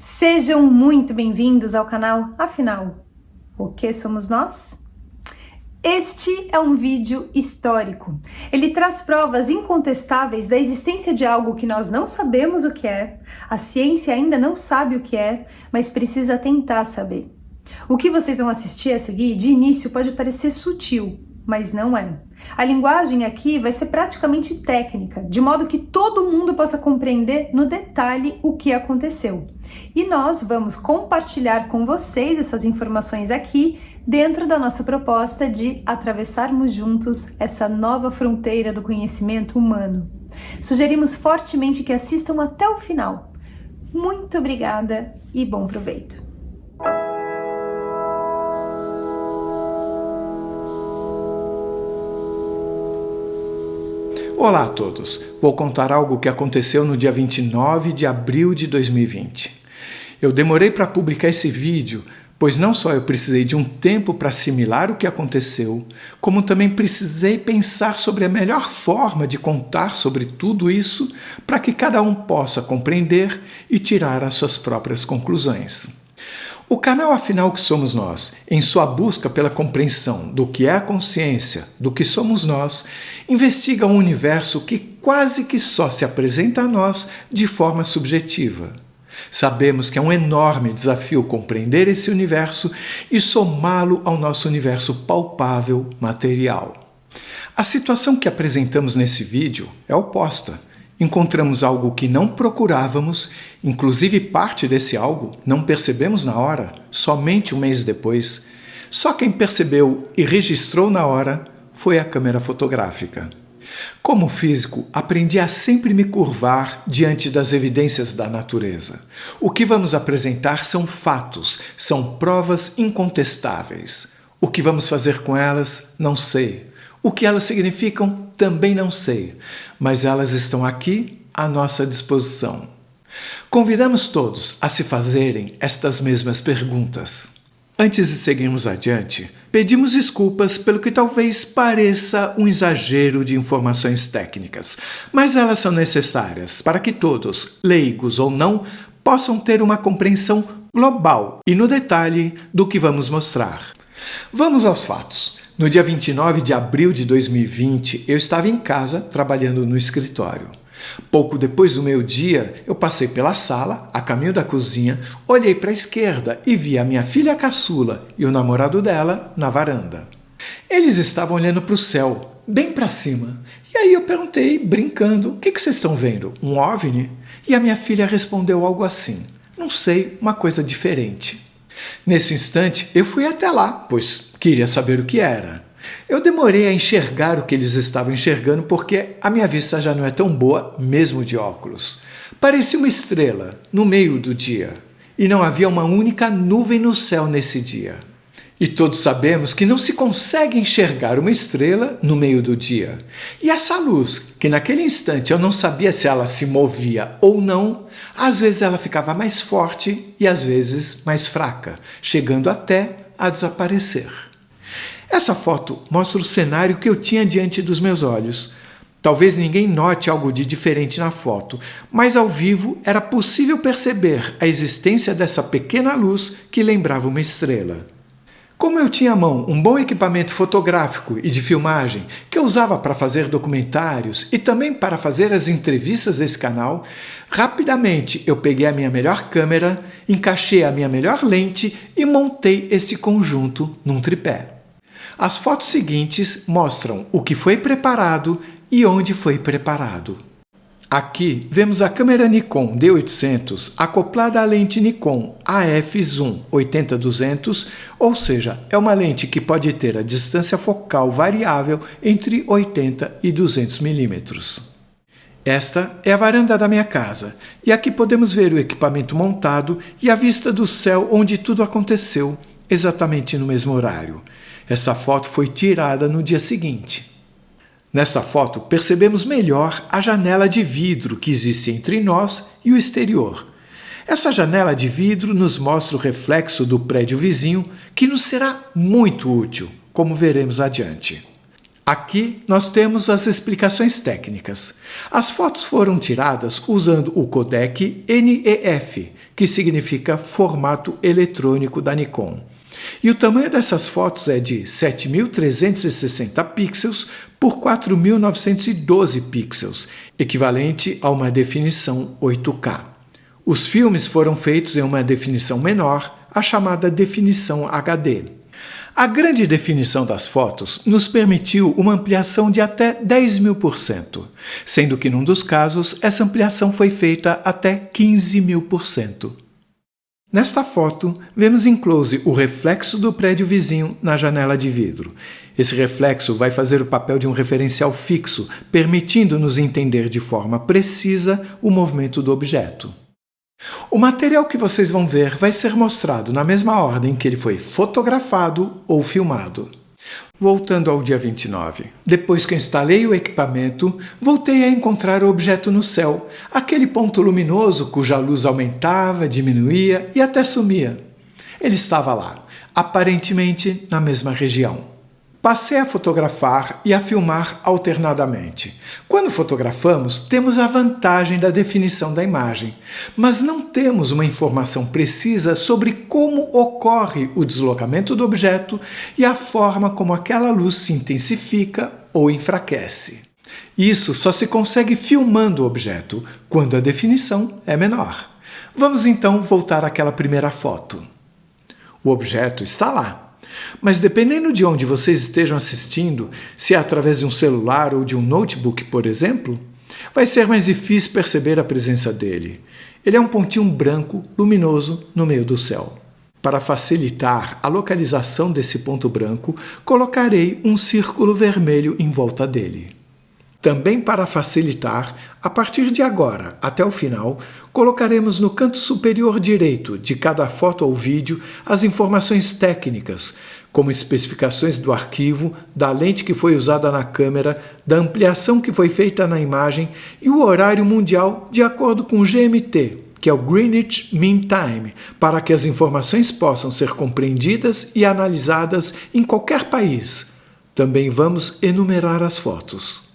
Sejam muito bem-vindos ao canal Afinal, o que somos nós? Este é um vídeo histórico. Ele traz provas incontestáveis da existência de algo que nós não sabemos o que é, a ciência ainda não sabe o que é, mas precisa tentar saber. O que vocês vão assistir a seguir, de início, pode parecer sutil, mas não é. A linguagem aqui vai ser praticamente técnica, de modo que todo mundo possa compreender no detalhe o que aconteceu. E nós vamos compartilhar com vocês essas informações aqui dentro da nossa proposta de atravessarmos juntos essa nova fronteira do conhecimento humano. Sugerimos fortemente que assistam até o final. Muito obrigada e bom proveito! Olá a todos! Vou contar algo que aconteceu no dia 29 de abril de 2020. Eu demorei para publicar esse vídeo, pois não só eu precisei de um tempo para assimilar o que aconteceu, como também precisei pensar sobre a melhor forma de contar sobre tudo isso para que cada um possa compreender e tirar as suas próprias conclusões. O canal Afinal que somos nós, em sua busca pela compreensão do que é a consciência, do que somos nós, investiga um universo que quase que só se apresenta a nós de forma subjetiva. Sabemos que é um enorme desafio compreender esse universo e somá-lo ao nosso universo palpável, material. A situação que apresentamos nesse vídeo é oposta. Encontramos algo que não procurávamos, inclusive parte desse algo não percebemos na hora, somente um mês depois. Só quem percebeu e registrou na hora foi a câmera fotográfica. Como físico, aprendi a sempre me curvar diante das evidências da natureza. O que vamos apresentar são fatos, são provas incontestáveis. O que vamos fazer com elas, não sei. O que elas significam, também não sei, mas elas estão aqui à nossa disposição. Convidamos todos a se fazerem estas mesmas perguntas. Antes de seguirmos adiante, pedimos desculpas pelo que talvez pareça um exagero de informações técnicas, mas elas são necessárias para que todos, leigos ou não, possam ter uma compreensão global e no detalhe do que vamos mostrar. Vamos aos fatos. No dia 29 de abril de 2020, eu estava em casa trabalhando no escritório. Pouco depois do meio-dia, eu passei pela sala, a caminho da cozinha, olhei para a esquerda e vi a minha filha caçula e o namorado dela na varanda. Eles estavam olhando para o céu, bem para cima. E aí eu perguntei, brincando, o que vocês estão vendo? Um OVNI? E a minha filha respondeu algo assim, não sei, uma coisa diferente. Nesse instante, eu fui até lá, pois queria saber o que era. Eu demorei a enxergar o que eles estavam enxergando porque a minha vista já não é tão boa, mesmo de óculos. Parecia uma estrela no meio do dia, e não havia uma única nuvem no céu nesse dia. E todos sabemos que não se consegue enxergar uma estrela no meio do dia. E essa luz, que naquele instante eu não sabia se ela se movia ou não, às vezes ela ficava mais forte e às vezes mais fraca, chegando até a desaparecer. Essa foto mostra o cenário que eu tinha diante dos meus olhos. Talvez ninguém note algo de diferente na foto, mas ao vivo era possível perceber a existência dessa pequena luz que lembrava uma estrela. Como eu tinha à mão um bom equipamento fotográfico e de filmagem que eu usava para fazer documentários e também para fazer as entrevistas desse canal, rapidamente eu peguei a minha melhor câmera, encaixei a minha melhor lente e montei este conjunto num tripé. As fotos seguintes mostram o que foi preparado e onde foi preparado. Aqui vemos a câmera Nikon D800 acoplada à lente Nikon AF Zoom 80-200, ou seja, é uma lente que pode ter a distância focal variável entre 80 e 200 milímetros. Esta é a varanda da minha casa, e aqui podemos ver o equipamento montado e a vista do céu onde tudo aconteceu, exatamente no mesmo horário. Essa foto foi tirada no dia seguinte. Nessa foto, percebemos melhor a janela de vidro que existe entre nós e o exterior. Essa janela de vidro nos mostra o reflexo do prédio vizinho, que nos será muito útil, como veremos adiante. Aqui nós temos as explicações técnicas. As fotos foram tiradas usando o codec NEF, que significa formato eletrônico da Nikon. E o tamanho dessas fotos é de 7.360 pixels por 4.912 pixels, equivalente a uma definição 8K. Os filmes foram feitos em uma definição menor, a chamada definição HD. A grande definição das fotos nos permitiu uma ampliação de até 10.000%, sendo que num dos casos essa ampliação foi feita até 15.000%. Nesta foto, vemos em close o reflexo do prédio vizinho na janela de vidro. Esse reflexo vai fazer o papel de um referencial fixo, permitindo-nos entender de forma precisa o movimento do objeto. O material que vocês vão ver vai ser mostrado na mesma ordem que ele foi fotografado ou filmado. Voltando ao dia 29. Depois que eu instalei o equipamento, voltei a encontrar o objeto no céu, aquele ponto luminoso cuja luz aumentava, diminuía e até sumia. Ele estava lá, aparentemente na mesma região. Passei a fotografar e a filmar alternadamente. Quando fotografamos, temos a vantagem da definição da imagem, mas não temos uma informação precisa sobre como ocorre o deslocamento do objeto e a forma como aquela luz se intensifica ou enfraquece. Isso só se consegue filmando o objeto, quando a definição é menor. Vamos então voltar àquela primeira foto. O objeto está lá. Mas dependendo de onde vocês estejam assistindo, se é através de um celular ou de um notebook, por exemplo, vai ser mais difícil perceber a presença dele. Ele é um pontinho branco, luminoso, no meio do céu. Para facilitar a localização desse ponto branco, colocarei um círculo vermelho em volta dele. Também para facilitar, a partir de agora até o final, colocaremos no canto superior direito de cada foto ou vídeo as informações técnicas, como especificações do arquivo, da lente que foi usada na câmera, da ampliação que foi feita na imagem e o horário mundial de acordo com o GMT, que é o Greenwich Mean Time, para que as informações possam ser compreendidas e analisadas em qualquer país. Também vamos enumerar as fotos.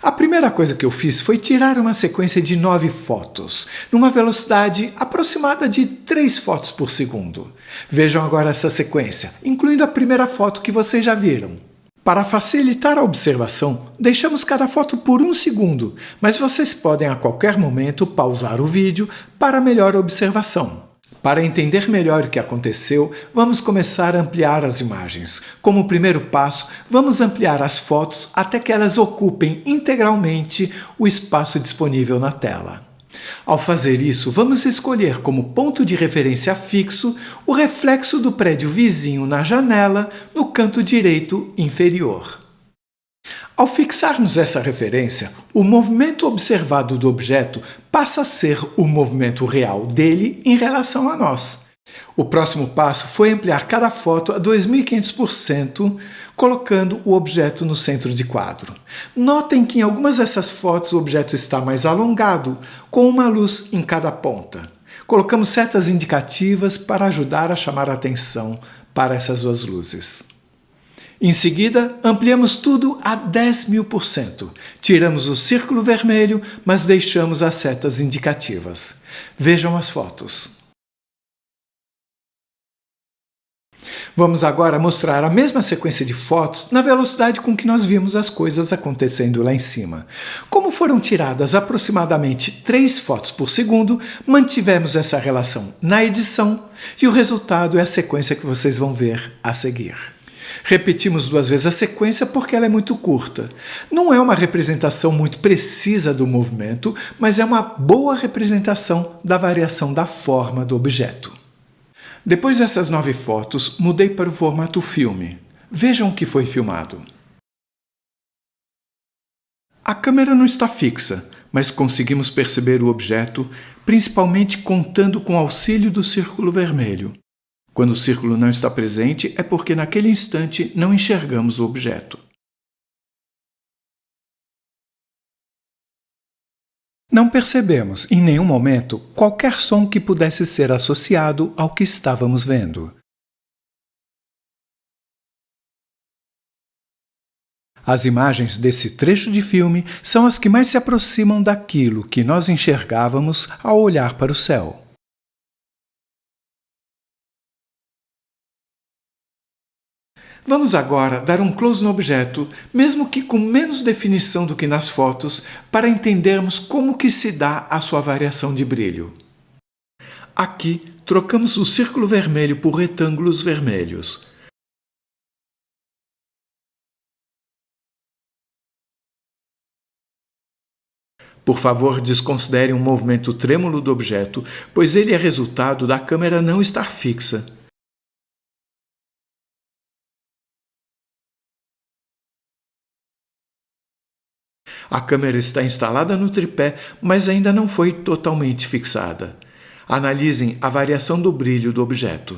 A primeira coisa que eu fiz foi tirar uma sequência de 9 fotos, numa velocidade aproximada de 3 fotos por segundo. Vejam agora essa sequência, incluindo a primeira foto que vocês já viram. Para facilitar a observação, deixamos cada foto por 1 segundo, mas vocês podem a qualquer momento pausar o vídeo para melhor observação. Para entender melhor o que aconteceu, vamos começar a ampliar as imagens. Como primeiro passo, vamos ampliar as fotos até que elas ocupem integralmente o espaço disponível na tela. Ao fazer isso, vamos escolher como ponto de referência fixo o reflexo do prédio vizinho na janela no canto direito inferior. Ao fixarmos essa referência, o movimento observado do objeto passa a ser o movimento real dele em relação a nós. O próximo passo foi ampliar cada foto a 2.500%, colocando o objeto no centro de quadro. Notem que em algumas dessas fotos o objeto está mais alongado, com uma luz em cada ponta. Colocamos setas indicativas para ajudar a chamar a atenção para essas duas luzes. Em seguida, ampliamos tudo a 10.000%. Tiramos o círculo vermelho, mas deixamos as setas indicativas. Vejam as fotos. Vamos agora mostrar a mesma sequência de fotos na velocidade com que nós vimos as coisas acontecendo lá em cima. Como foram tiradas aproximadamente 3 fotos por segundo, mantivemos essa relação na edição e o resultado é a sequência que vocês vão ver a seguir. Repetimos 2 vezes a sequência porque ela é muito curta. Não é uma representação muito precisa do movimento, mas é uma boa representação da variação da forma do objeto. Depois dessas 9 fotos, mudei para o formato filme. Vejam o que foi filmado. A câmera não está fixa, mas conseguimos perceber o objeto, principalmente contando com o auxílio do círculo vermelho. Quando o círculo não está presente, é porque naquele instante não enxergamos o objeto. Não percebemos, em nenhum momento, qualquer som que pudesse ser associado ao que estávamos vendo. As imagens desse trecho de filme são as que mais se aproximam daquilo que nós enxergávamos ao olhar para o céu. Vamos agora dar um close no objeto, mesmo que com menos definição do que nas fotos, para entendermos como que se dá a sua variação de brilho. Aqui, trocamos o círculo vermelho por retângulos vermelhos. Por favor, desconsidere um movimento trêmulo do objeto, pois ele é resultado da câmera não estar fixa. A câmera está instalada no tripé, mas ainda não foi totalmente fixada. Analisem a variação do brilho do objeto.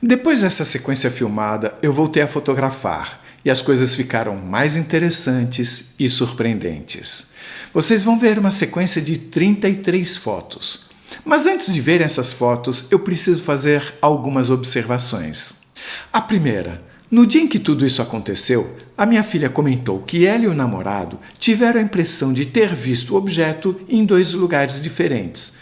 Depois dessa sequência filmada, eu voltei a fotografar e as coisas ficaram mais interessantes e surpreendentes. Vocês vão ver uma sequência de 33 fotos. Mas antes de ver essas fotos, eu preciso fazer algumas observações. A primeira, no dia em que tudo isso aconteceu, a minha filha comentou que ela e o namorado tiveram a impressão de ter visto o objeto em 2 lugares diferentes.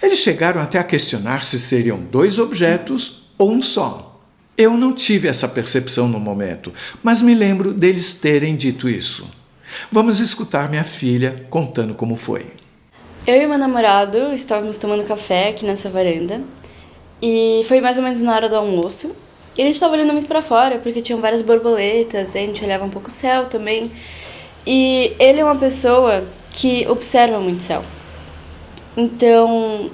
Eles chegaram até a questionar se seriam 2 objetos ou um só. Eu não tive essa percepção no momento, mas me lembro deles terem dito isso. Vamos escutar minha filha contando como foi. Eu e meu namorado estávamos tomando café aqui nessa varanda e foi mais ou menos na hora do almoço. E a gente estava olhando muito para fora porque tinham várias borboletas, a gente olhava um pouco o céu também. E ele é uma pessoa que observa muito o céu. Então,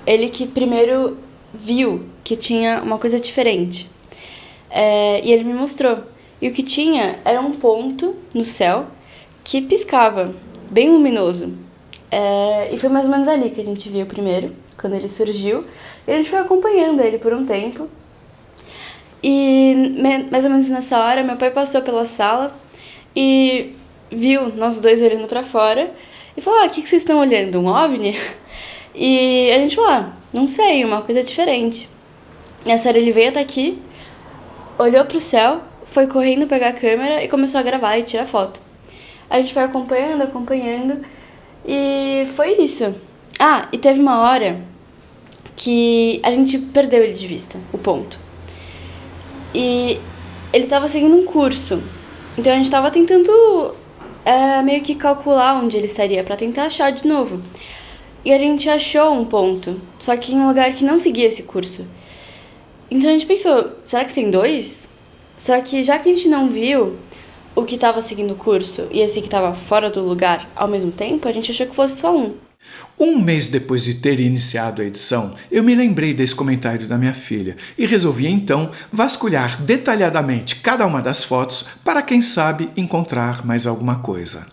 ele que primeiro viu que tinha uma coisa diferente. E ele me mostrou. E o que tinha era um ponto no céu que piscava, bem luminoso. E foi mais ou menos ali que a gente viu primeiro, quando ele surgiu. E a gente foi acompanhando ele por um tempo. E mais ou menos nessa hora, meu pai passou pela sala e viu nós dois olhando pra fora. E falou, o que vocês estão olhando? Um OVNI? E a gente falou, não sei, uma coisa diferente. Nessa hora ele veio até aqui, olhou pro céu, foi correndo pegar a câmera e começou a gravar e tirar foto. A gente foi acompanhando. E foi isso. E teve uma hora que a gente perdeu ele de vista, o ponto. E ele estava seguindo um curso. Então a gente estava tentando meio que calcular onde ele estaria para tentar achar de novo. E a gente achou um ponto, só que em um lugar que não seguia esse curso. Então a gente pensou, será que tem 2? Só que já que a gente não viu o que estava seguindo o curso e esse que estava fora do lugar ao mesmo tempo, a gente achou que fosse só um. Um mês depois de ter iniciado a edição, eu me lembrei desse comentário da minha filha e resolvi então vasculhar detalhadamente cada uma das fotos para, quem sabe, encontrar mais alguma coisa.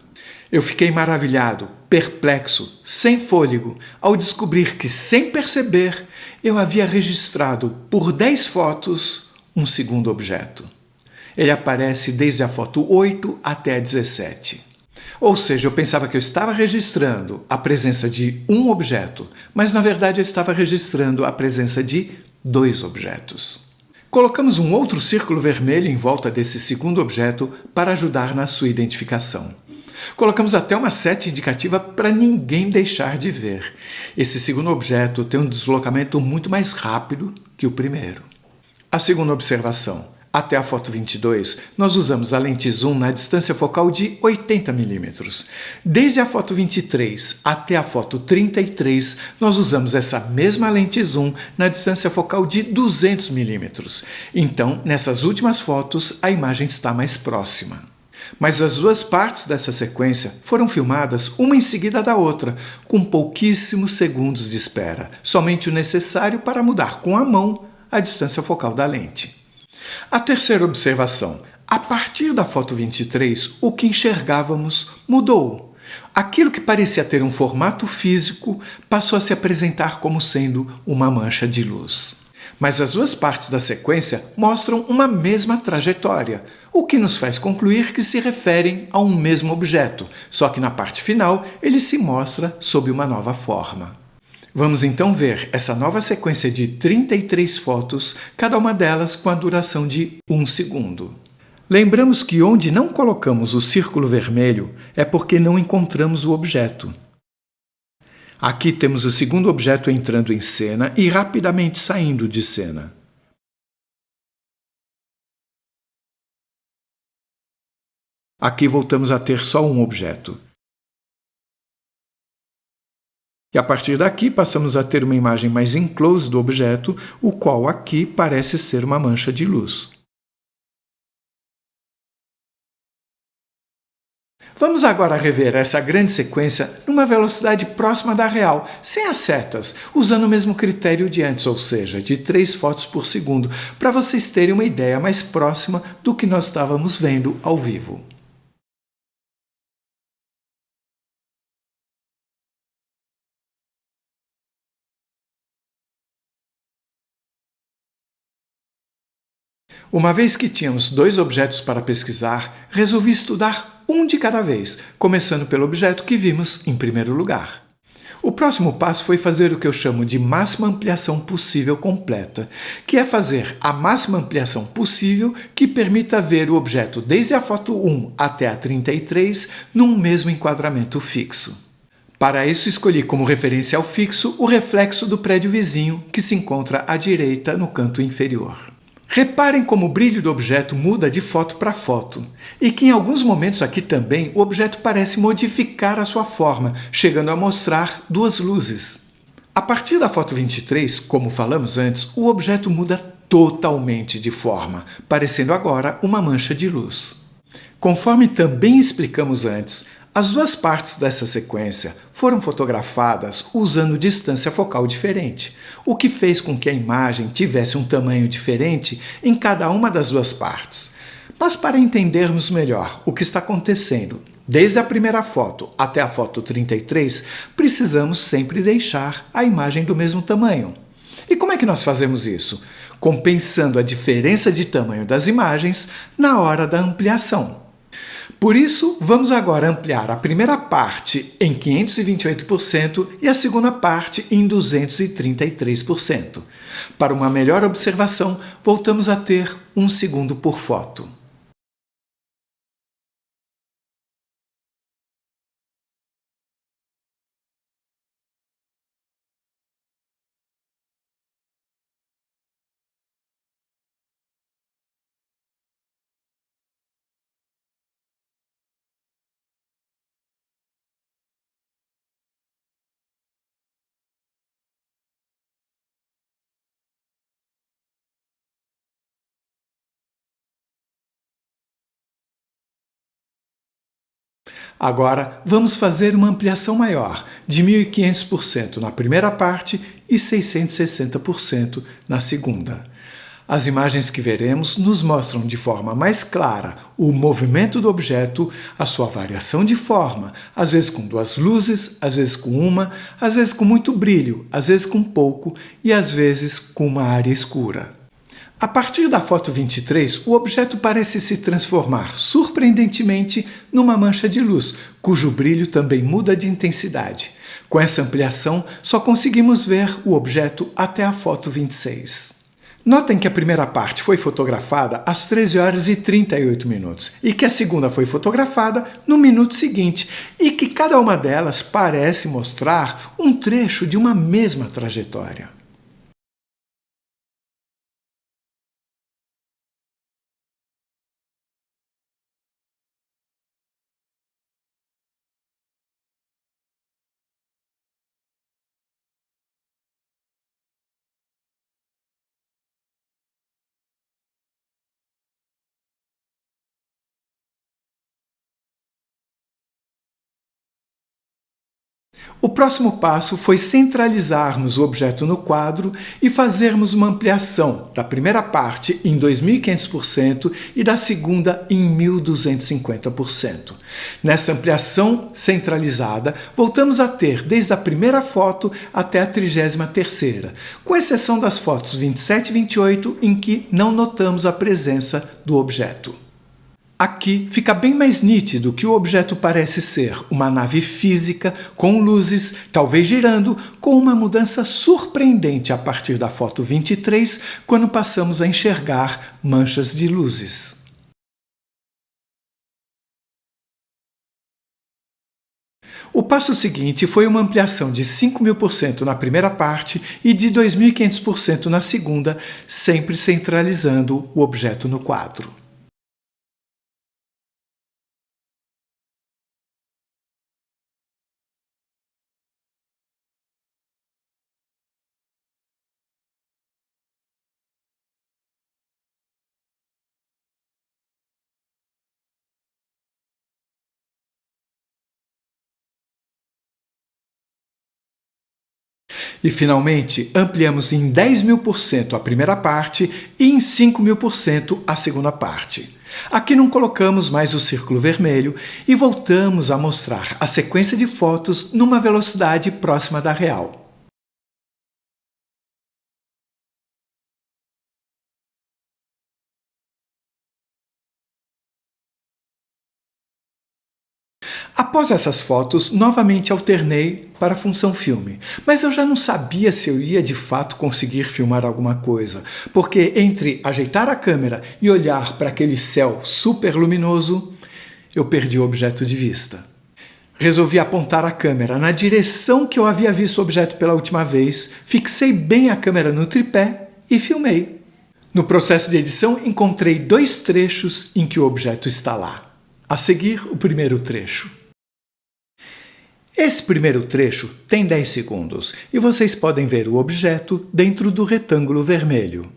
Eu fiquei maravilhado, perplexo, sem fôlego, ao descobrir que, sem perceber, eu havia registrado por 10 fotos um segundo objeto. Ele aparece desde a foto 8 até a 17. Ou seja, eu pensava que eu estava registrando a presença de um objeto, mas na verdade eu estava registrando a presença de 2 objetos. Colocamos um outro círculo vermelho em volta desse segundo objeto para ajudar na sua identificação. Colocamos até uma seta indicativa para ninguém deixar de ver. Esse segundo objeto tem um deslocamento muito mais rápido que o primeiro. A segunda observação. Até a foto 22, nós usamos a lente zoom na distância focal de 80 mm. Desde a foto 23 até a foto 33, nós usamos essa mesma lente zoom na distância focal de 200 mm. Então, nessas últimas fotos, a imagem está mais próxima. Mas as 2 partes dessa sequência foram filmadas uma em seguida da outra, com pouquíssimos segundos de espera, somente o necessário para mudar com a mão a distância focal da lente. A terceira observação. A partir da foto 23, o que enxergávamos mudou. Aquilo que parecia ter um formato físico passou a se apresentar como sendo uma mancha de luz. Mas as 2 partes da sequência mostram uma mesma trajetória, o que nos faz concluir que se referem a um mesmo objeto, só que na parte final ele se mostra sob uma nova forma. Vamos então ver essa nova sequência de 33 fotos, cada uma delas com a duração de 1 segundo. Lembramos que onde não colocamos o círculo vermelho é porque não encontramos o objeto. Aqui temos o segundo objeto entrando em cena e rapidamente saindo de cena. Aqui voltamos a ter só um objeto. E a partir daqui passamos a ter uma imagem mais em close do objeto, o qual aqui parece ser uma mancha de luz. Vamos agora rever essa grande sequência numa velocidade próxima da real, sem as setas, usando o mesmo critério de antes, ou seja, de 3 fotos por segundo, para vocês terem uma ideia mais próxima do que nós estávamos vendo ao vivo. Uma vez que tínhamos 2 objetos para pesquisar, resolvi estudar um de cada vez, começando pelo objeto que vimos em primeiro lugar. O próximo passo foi fazer o que eu chamo de máxima ampliação possível completa, que é fazer a máxima ampliação possível que permita ver o objeto desde a foto 1 até a 33 num mesmo enquadramento fixo. Para isso, escolhi como referencial fixo o reflexo do prédio vizinho, que se encontra à direita no canto inferior. Reparem como o brilho do objeto muda de foto para foto, e que em alguns momentos aqui também o objeto parece modificar a sua forma, chegando a mostrar 2 luzes. A partir da foto 23, como falamos antes, o objeto muda totalmente de forma, parecendo agora uma mancha de luz. Conforme também explicamos antes, as 2 partes dessa sequência foram fotografadas usando distância focal diferente, o que fez com que a imagem tivesse um tamanho diferente em cada uma das 2 partes. Mas para entendermos melhor o que está acontecendo, desde a primeira foto até a foto 33, precisamos sempre deixar a imagem do mesmo tamanho. E como é que nós fazemos isso? Compensando a diferença de tamanho das imagens na hora da ampliação. Por isso, vamos agora ampliar a primeira parte em 528% e a segunda parte em 233%. Para uma melhor observação, voltamos a ter 1 segundo por foto. Agora, vamos fazer uma ampliação maior, de 1.500% na primeira parte e 660% na segunda. As imagens que veremos nos mostram de forma mais clara o movimento do objeto, a sua variação de forma, às vezes com 2 luzes, às vezes com uma, às vezes com muito brilho, às vezes com pouco e às vezes com uma área escura. A partir da foto 23, o objeto parece se transformar, surpreendentemente, numa mancha de luz, cujo brilho também muda de intensidade. Com essa ampliação, só conseguimos ver o objeto até a foto 26. Notem que a primeira parte foi fotografada às 13 horas e 38 minutos e que a segunda foi fotografada no minuto seguinte e que cada uma delas parece mostrar um trecho de uma mesma trajetória. O próximo passo foi centralizarmos o objeto no quadro e fazermos uma ampliação da primeira parte em 2.500% e da segunda em 1.250%. Nessa ampliação centralizada, voltamos a ter desde a primeira foto até a 33ª, com exceção das fotos 27 e 28, em que não notamos a presença do objeto. Aqui fica bem mais nítido que o objeto parece ser uma nave física com luzes, talvez girando, com uma mudança surpreendente a partir da foto 23, quando passamos a enxergar manchas de luzes. O passo seguinte foi uma ampliação de 5.000% na primeira parte e de 2.500% na segunda, sempre centralizando o objeto no quadro. E, finalmente, ampliamos em 10.000% a primeira parte e em 5.000% a segunda parte. Aqui não colocamos mais o círculo vermelho e voltamos a mostrar a sequência de fotos numa velocidade próxima da real. Após essas fotos, novamente alternei para a função filme, mas eu já não sabia se eu ia de fato conseguir filmar alguma coisa, porque entre ajeitar a câmera e olhar para aquele céu super luminoso, eu perdi o objeto de vista. Resolvi apontar a câmera na direção que eu havia visto o objeto pela última vez, fixei bem a câmera no tripé e filmei. No processo de edição, encontrei 2 trechos em que o objeto está lá. A seguir, o primeiro trecho. Esse primeiro trecho tem 10 segundos e vocês podem ver o objeto dentro do retângulo vermelho.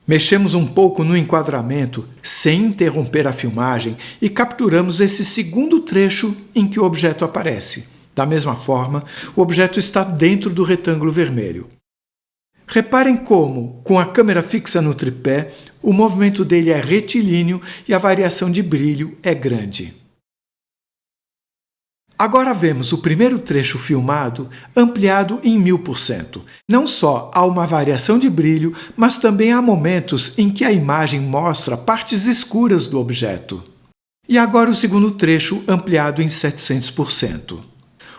Mexemos um pouco no enquadramento sem interromper a filmagem e capturamos esse segundo trecho em que o objeto aparece. Da mesma forma, o objeto está dentro do retângulo vermelho. Reparem como, com a câmera fixa no tripé, o movimento dele é retilíneo e a variação de brilho é grande. Agora vemos o primeiro trecho filmado ampliado em 1000%. Não só há uma variação de brilho, mas também há momentos em que a imagem mostra partes escuras do objeto. E agora o segundo trecho ampliado em 700%.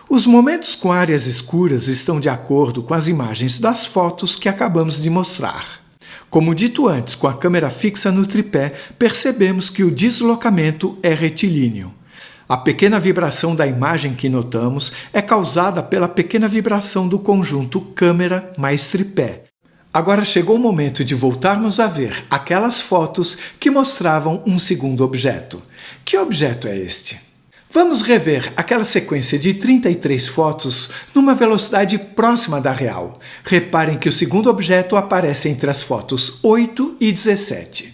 Os momentos com áreas escuras estão de acordo com as imagens das fotos que acabamos de mostrar. Como dito antes, com a câmera fixa no tripé, percebemos que o deslocamento é retilíneo. A pequena vibração da imagem que notamos é causada pela pequena vibração do conjunto câmera mais tripé. Agora chegou o momento de voltarmos a ver aquelas fotos que mostravam um segundo objeto. Que objeto é este? Vamos rever aquela sequência de 33 fotos numa velocidade próxima da real. Reparem que o segundo objeto aparece entre as fotos 8 e 17.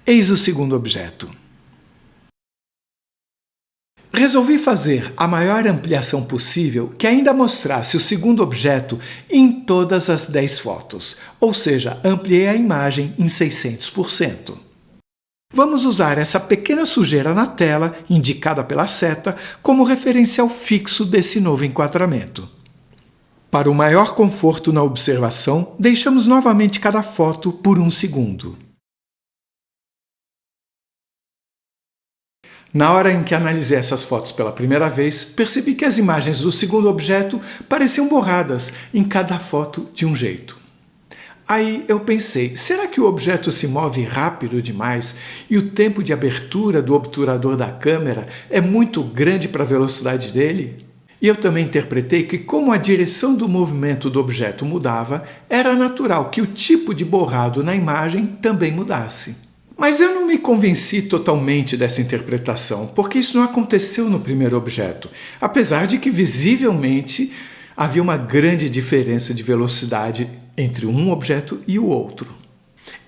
Eis o segundo objeto. Resolvi fazer a maior ampliação possível que ainda mostrasse o segundo objeto em todas as 10 fotos, ou seja, ampliei a imagem em 600%. Vamos usar essa pequena sujeira na tela, indicada pela seta, como referencial fixo desse novo enquadramento. Para o maior conforto na observação, deixamos novamente cada foto por 1 segundo. Na hora em que analisei essas fotos pela primeira vez, percebi que as imagens do segundo objeto pareciam borradas em cada foto de um jeito. Aí eu pensei, será que o objeto se move rápido demais e o tempo de abertura do obturador da câmera é muito grande para a velocidade dele? E eu também interpretei que, como a direção do movimento do objeto mudava, era natural que o tipo de borrado na imagem também mudasse. Mas eu não me convenci totalmente dessa interpretação, porque isso não aconteceu no primeiro objeto, apesar de que visivelmente havia uma grande diferença de velocidade entre um objeto e o outro.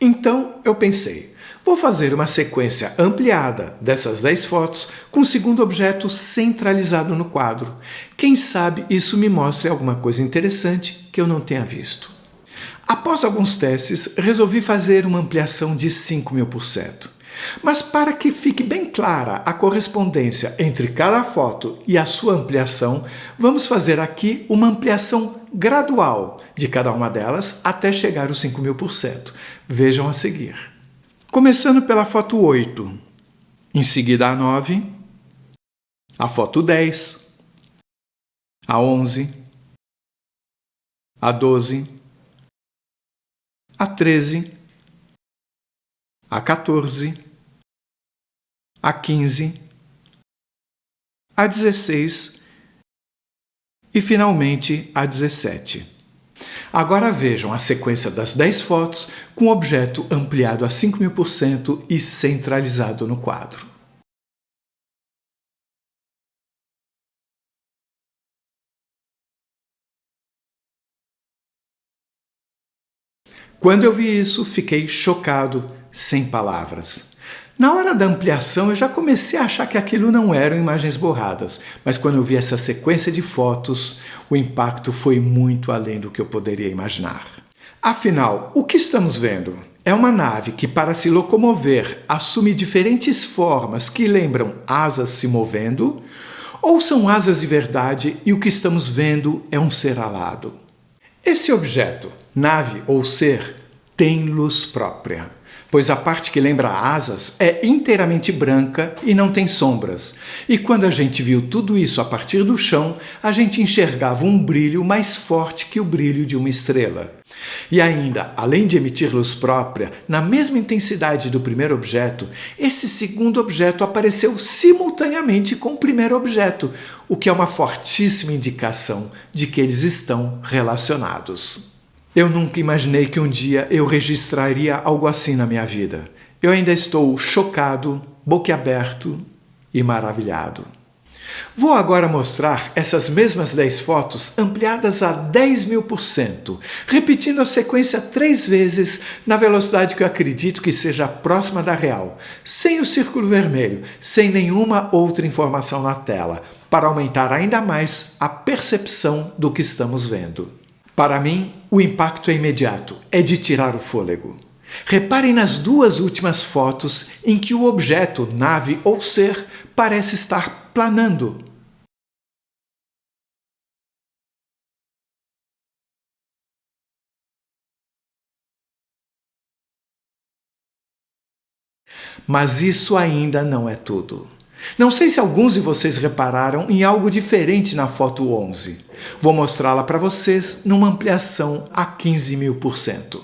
Então eu pensei, vou fazer uma sequência ampliada dessas 10 fotos com o segundo objeto centralizado no quadro. Quem sabe isso me mostre alguma coisa interessante que eu não tenha visto. Após alguns testes, resolvi fazer uma ampliação de 5.000%. Mas para que fique bem clara a correspondência entre cada foto e a sua ampliação, vamos fazer aqui uma ampliação gradual de cada uma delas até chegar aos 5.000%. Vejam a seguir. Começando pela foto 8, em seguida a 9, a foto 10, a 11, a 12, a 13, a 14, a 15, a 16 e finalmente a 17. Agora vejam a sequência das 10 fotos com o objeto ampliado a 5.000% e centralizado no quadro. Quando eu vi isso, fiquei chocado, sem palavras. Na hora da ampliação, eu já comecei a achar que aquilo não eram imagens borradas, mas quando eu vi essa sequência de fotos, o impacto foi muito além do que eu poderia imaginar. Afinal, o que estamos vendo? É uma nave que, para se locomover, assume diferentes formas que lembram asas se movendo, ou são asas de verdade e o que estamos vendo é um ser alado? Esse objeto, nave ou ser, tem luz própria, pois a parte que lembra asas é inteiramente branca e não tem sombras. E quando a gente viu tudo isso a partir do chão, a gente enxergava um brilho mais forte que o brilho de uma estrela. E ainda, além de emitir luz própria, na mesma intensidade do primeiro objeto, esse segundo objeto apareceu simultaneamente com o primeiro objeto, o que é uma fortíssima indicação de que eles estão relacionados. Eu nunca imaginei que um dia eu registraria algo assim na minha vida. Eu ainda estou chocado, boquiaberto e maravilhado. Vou agora mostrar essas mesmas 10 fotos ampliadas a 10.000%, repetindo a sequência 3 vezes na velocidade que eu acredito que seja próxima da real, sem o círculo vermelho, sem nenhuma outra informação na tela, para aumentar ainda mais a percepção do que estamos vendo. Para mim, o impacto é imediato, é de tirar o fôlego. Reparem nas 2 últimas fotos em que o objeto, nave ou ser, parece estar planando. Mas isso ainda não é tudo. Não sei se alguns de vocês repararam em algo diferente na foto 11. Vou mostrá-la para vocês numa ampliação a 15.000%.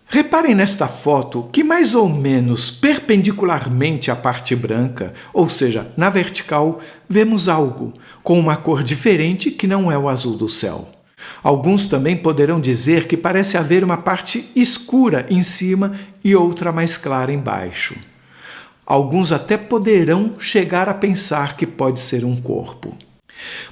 Reparem nesta foto que mais ou menos perpendicularmente à parte branca, ou seja, na vertical, vemos algo com uma cor diferente que não é o azul do céu. Alguns também poderão dizer que parece haver uma parte escura em cima e outra mais clara embaixo. Alguns até poderão chegar a pensar que pode ser um corpo.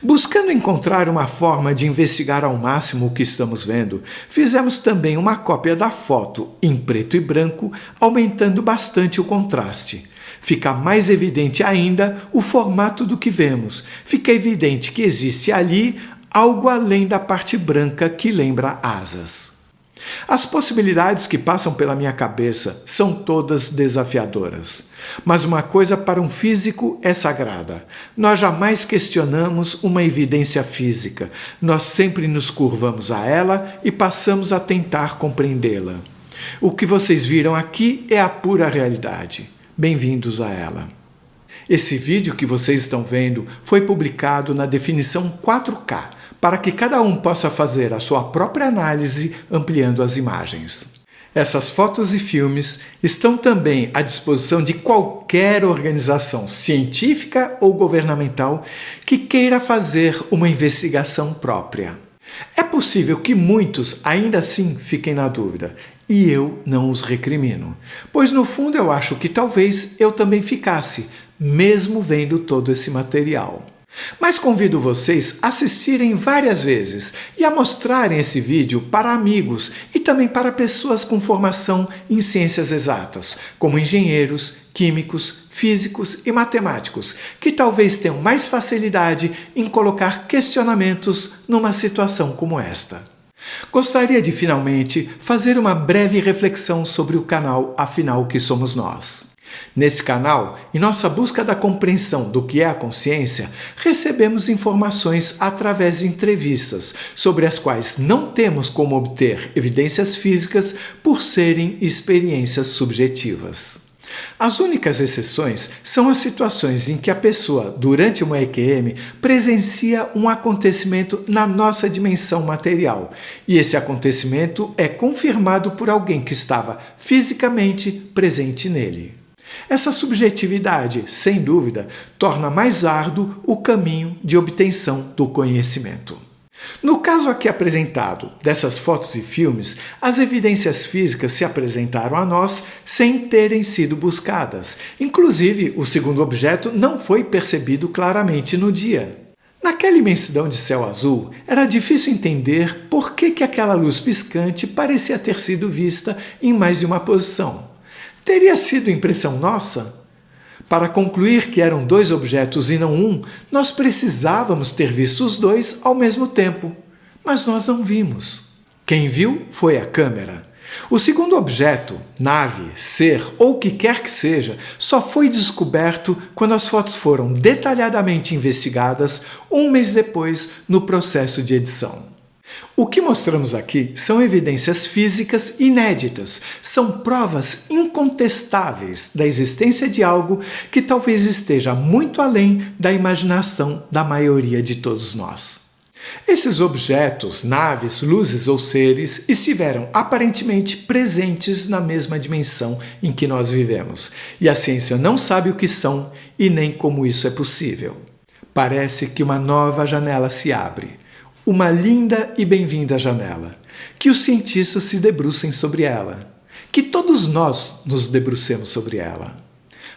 Buscando encontrar uma forma de investigar ao máximo o que estamos vendo, fizemos também uma cópia da foto em preto e branco, aumentando bastante o contraste. Fica mais evidente ainda o formato do que vemos. Fica evidente que existe ali algo além da parte branca que lembra asas. As possibilidades que passam pela minha cabeça são todas desafiadoras. Mas uma coisa para um físico é sagrada. Nós jamais questionamos uma evidência física. Nós sempre nos curvamos a ela e passamos a tentar compreendê-la. O que vocês viram aqui é a pura realidade. Bem-vindos a ela. Esse vídeo que vocês estão vendo foi publicado na definição 4K, para que cada um possa fazer a sua própria análise ampliando as imagens. Essas fotos e filmes estão também à disposição de qualquer organização científica ou governamental que queira fazer uma investigação própria. É possível que muitos ainda assim fiquem na dúvida, e eu não os recrimino, pois no fundo eu acho que talvez eu também ficasse, mesmo vendo todo esse material. Mas convido vocês a assistirem várias vezes e a mostrarem esse vídeo para amigos e também para pessoas com formação em ciências exatas, como engenheiros, químicos, físicos e matemáticos, que talvez tenham mais facilidade em colocar questionamentos numa situação como esta. Gostaria de finalmente fazer uma breve reflexão sobre o canal Afinal, o que somos nós? Nesse canal, em nossa busca da compreensão do que é a consciência, recebemos informações através de entrevistas, sobre as quais não temos como obter evidências físicas por serem experiências subjetivas. As únicas exceções são as situações em que a pessoa, durante uma EQM, presencia um acontecimento na nossa dimensão material, e esse acontecimento é confirmado por alguém que estava fisicamente presente nele. Essa subjetividade, sem dúvida, torna mais árduo o caminho de obtenção do conhecimento. No caso aqui apresentado dessas fotos e filmes, as evidências físicas se apresentaram a nós sem terem sido buscadas. Inclusive, o segundo objeto não foi percebido claramente no dia. Naquela imensidão de céu azul, era difícil entender por que aquela luz piscante parecia ter sido vista em mais de uma posição. Teria sido impressão nossa? Para concluir que eram dois objetos e não um, nós precisávamos ter visto os dois ao mesmo tempo, mas nós não vimos. Quem viu foi a câmera. O segundo objeto, nave, ser ou o que quer que seja, só foi descoberto quando as fotos foram detalhadamente investigadas um mês depois no processo de edição. O que mostramos aqui são evidências físicas inéditas, são provas incontestáveis da existência de algo que talvez esteja muito além da imaginação da maioria de todos nós. Esses objetos, naves, luzes ou seres estiveram aparentemente presentes na mesma dimensão em que nós vivemos, e a ciência não sabe o que são e nem como isso é possível. Parece que uma nova janela se abre. Uma linda e bem-vinda janela. Que os cientistas se debrucem sobre ela. Que todos nós nos debrucemos sobre ela.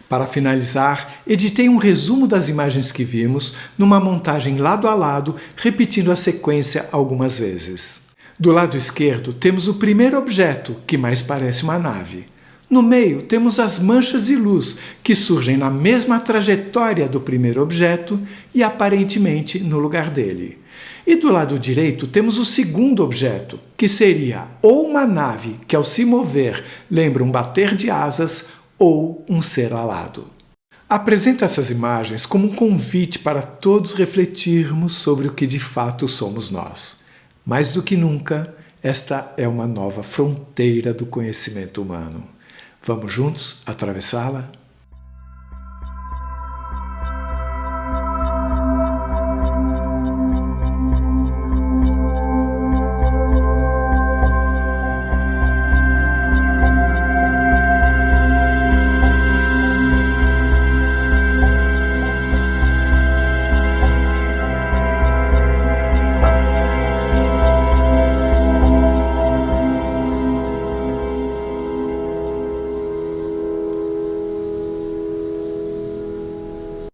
Para finalizar, editei um resumo das imagens que vimos numa montagem lado a lado, repetindo a sequência algumas vezes. Do lado esquerdo temos o primeiro objeto, que mais parece uma nave. No meio temos as manchas de luz, que surgem na mesma trajetória do primeiro objeto e aparentemente no lugar dele. E do lado direito temos o segundo objeto, que seria ou uma nave que ao se mover lembra um bater de asas ou um ser alado. Apresento essas imagens como um convite para todos refletirmos sobre o que de fato somos nós. Mais do que nunca, esta é uma nova fronteira do conhecimento humano. Vamos juntos atravessá-la?